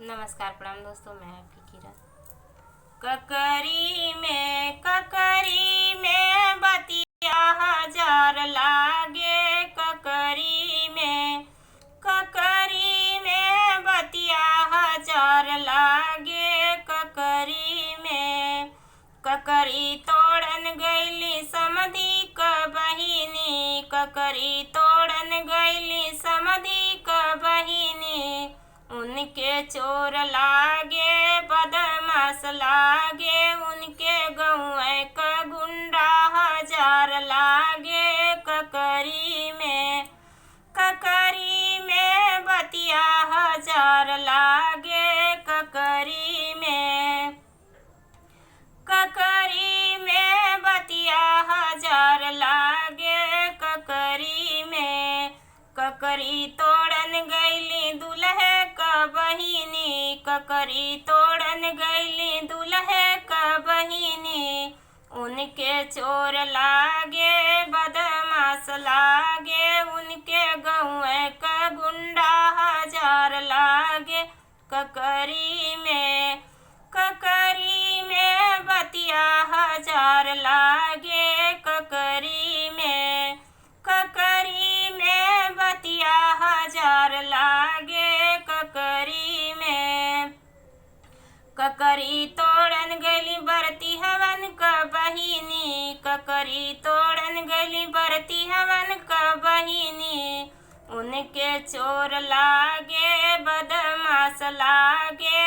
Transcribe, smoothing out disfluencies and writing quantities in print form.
नमस्कार प्रणाम दोस्तों, मैं आपकी किरण। ककरी में बतिया हजार लागे। ककरी में बतिया हजार लागे। ककरी तोड़न गईली समधी क बहिनी। ककरी तोड़न गईली समधी क बहिनी। उनके चोर लागे, बदमाश लागे। उनके गौए क गुंडा हजार लागे। ककरी में बतिया हजार लागे। ककरी में बतिया हजार लागे। ककरी तोड़न गईली दुल्हे क बहिनी। ककरी तोड़न गईली दुल्हे क बहिनी। उनके चोर लागे, बदमाश लागे। उनके गौए क गुंडा हजार लागे। ककरी में बतिया हजार लागे। ककरी में बतिया हजार लागे। ककरी तोड़न गली बरती हवन क बहिनी। ककरी तोड़न गली बरती हवन क बहिनी। उनके चोर लागे, बदमाश लागे।